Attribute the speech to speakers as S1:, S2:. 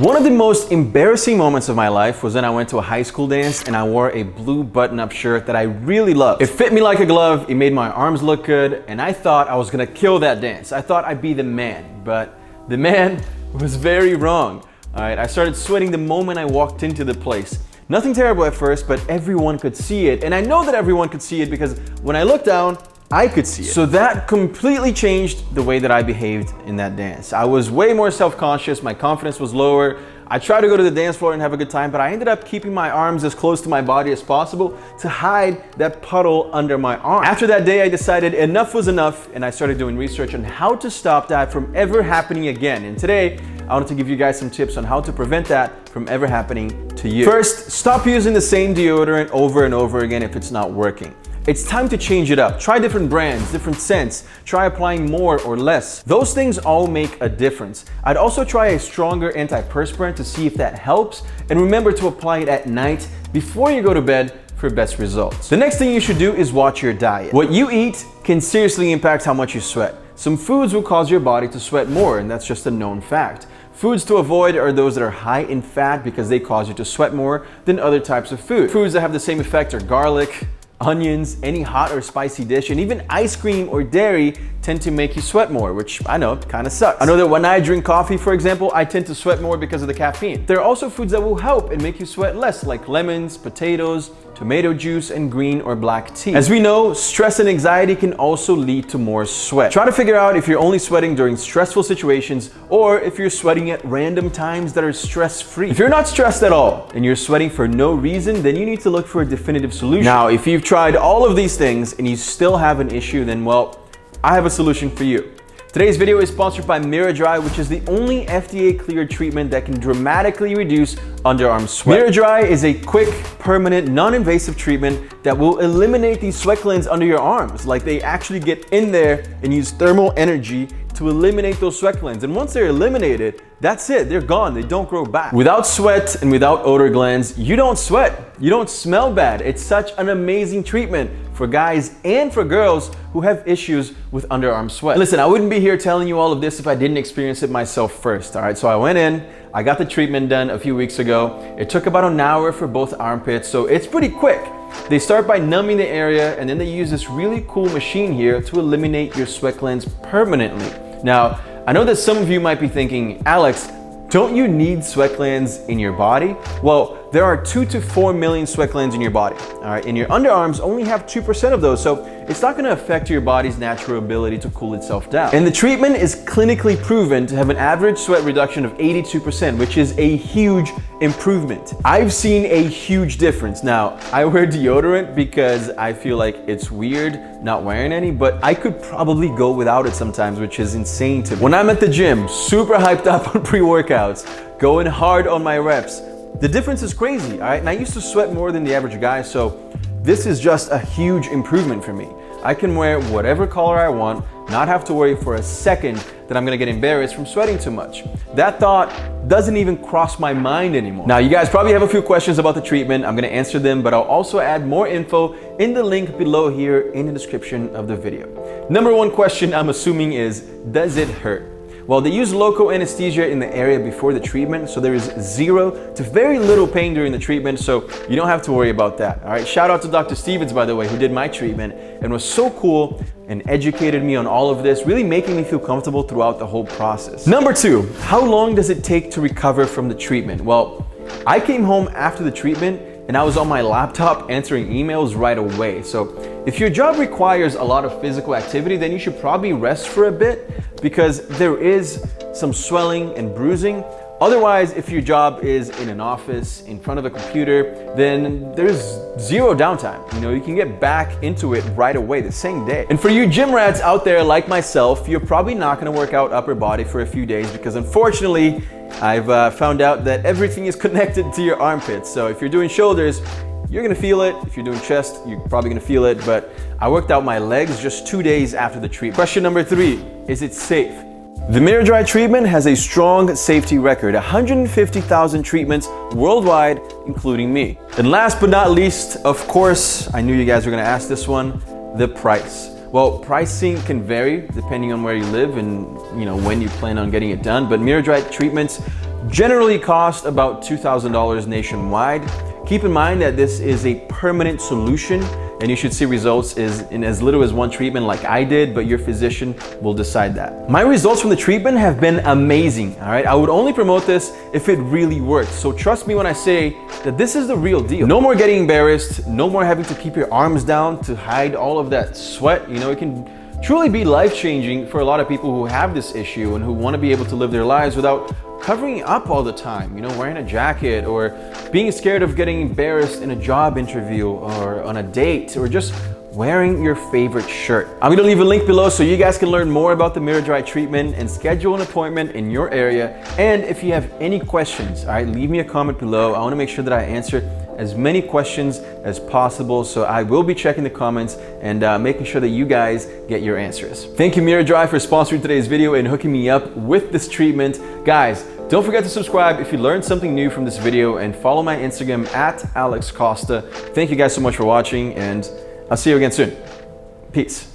S1: One of the most embarrassing moments of my life was when I went to a high school dance and I wore a blue button-up shirt that I really loved. It fit me like a glove, it made my arms look good, and I thought I was gonna kill that dance. I thought I'd be the man, but the man was very wrong. All right, I started sweating the moment I walked into the place. Nothing terrible at first, but everyone could see it. And I know that everyone could see it because when I looked down, I could see it. So that completely changed the way that I behaved in that dance. I was way more self-conscious, my confidence was lower. I tried to go to the dance floor and have a good time, but I ended up keeping my arms as close to my body as possible to hide that puddle under my arm. After that day, I decided enough was enough, and I started doing research on how to stop that from ever happening again. And today, I wanted to give you guys some tips on how to prevent that from ever happening to you. First, stop using the same deodorant over and over again if it's not working. It's time to change it up. Try different brands, different scents. Try applying more or less. Those things all make a difference. I'd also try a stronger anti-perspirant to see if that helps. And remember to apply it at night before you go to bed for best results. The next thing you should do is watch your diet. What you eat can seriously impact how much you sweat. Some foods will cause your body to sweat more, and that's just a known fact. Foods to avoid are those that are high in fat because they cause you to sweat more than other types of food. Foods that have the same effect are garlic, onions, any hot or spicy dish, and even ice cream or dairy tend to make you sweat more, which I know kind of sucks. I know that when I drink coffee, for example, I tend to sweat more because of the caffeine. There are also foods that will help and make you sweat less, like lemons, potatoes, tomato juice, and green or black tea. As we know, stress and anxiety can also lead to more sweat. Try to figure out if you're only sweating during stressful situations or if you're sweating at random times that are stress-free. If you're not stressed at all and you're sweating for no reason, then you need to look for a definitive solution. Now, if you've tried all of these things and you still have an issue, then well, I have a solution for you. Today's video is sponsored by miraDry, which is the only FDA-cleared treatment that can dramatically reduce underarm sweat. miraDry is a quick, permanent, non-invasive treatment that will eliminate these sweat glands under your arms. Like, they actually get in there and use thermal energy to eliminate those sweat glands. And once they're eliminated, that's it, they're gone, they don't grow back. Without sweat and without odor glands, you don't sweat, you don't smell bad. It's such an amazing treatment for guys and for girls who have issues with underarm sweat. Listen, I wouldn't be here telling you all of this if I didn't experience it myself first, all right? So I went in, I got the treatment done a few weeks ago. It took about an hour for both armpits, so it's pretty quick. They start by numbing the area, and then they use this really cool machine here to eliminate your sweat glands permanently. Now, I know that some of you might be thinking, Alex, don't you need sweat glands in your body? Well, there are 2 to 4 million sweat glands in your body, all right? And your underarms only have 2% of those, so it's not gonna affect your body's natural ability to cool itself down. And the treatment is clinically proven to have an average sweat reduction of 82%, which is a huge improvement. I've seen a huge difference. Now, I wear deodorant because I feel like it's weird not wearing any, but I could probably go without it sometimes, which is insane to me. When I'm at the gym, super hyped up on pre-workouts, going hard on my reps, the difference is crazy, all right? And I used to sweat more than the average guy, so this is just a huge improvement for me. I can wear whatever color I want, not have to worry for a second that I'm gonna get embarrassed from sweating too much. That thought doesn't even cross my mind anymore. Now, you guys probably have a few questions about the treatment. I'm gonna answer them, but I'll also add more info in the link below here in the description of the video. Number one question I'm assuming is, does it hurt? Well, they use local anesthesia in the area before the treatment, so there is 0 to very little pain during the treatment, so you don't have to worry about that, all right? Shout out to Dr. Stevens, by the way, who did my treatment and was so cool and educated me on all of this, really making me feel comfortable throughout the whole process. Number 2, how long does it take to recover from the treatment? Well, I came home after the treatment and I was on my laptop answering emails right away. So if your job requires a lot of physical activity, then you should probably rest for a bit because there is some swelling and bruising. Otherwise, if your job is in an office, in front of a computer, then there's 0 downtime. You know, you can get back into it right away, the same day. And for you gym rats out there like myself, you're probably not gonna work out upper body for a few days because unfortunately, I've found out that everything is connected to your armpits. So if you're doing shoulders, you're gonna feel it. If you're doing chest, you're probably gonna feel it, but I worked out my legs just 2 days after the treatment. Question number 3, is it safe? The miraDry treatment has a strong safety record, 150,000 treatments worldwide, including me. And last but not least, of course, I knew you guys were gonna ask this one, the price. Well, pricing can vary depending on where you live and when you plan on getting it done, but miraDry treatments Generally cost about $2,000 nationwide. Keep in mind that this is a permanent solution and you should see results in as little as one treatment like I did, but your physician will decide that. My results from the treatment have been amazing, all right? I would only promote this if it really works. So trust me when I say that this is the real deal. No more getting embarrassed, no more having to keep your arms down to hide all of that sweat. You know, it can truly be life-changing for a lot of people who have this issue and who want to be able to live their lives without covering up all the time, you know, wearing a jacket or being scared of getting embarrassed in a job interview or on a date or just wearing your favorite shirt. I'm gonna leave a link below so you guys can learn more about the miraDry treatment and schedule an appointment in your area. And if you have any questions, all right, leave me a comment below. I wanna make sure that I answer as many questions as possible. So I will be checking the comments and making sure that you guys get your answers. Thank you miraDry for sponsoring today's video and hooking me up with this treatment. Guys, don't forget to subscribe if you learned something new from this video and follow my Instagram at Alex Costa. Thank you guys so much for watching and I'll see you again soon. Peace.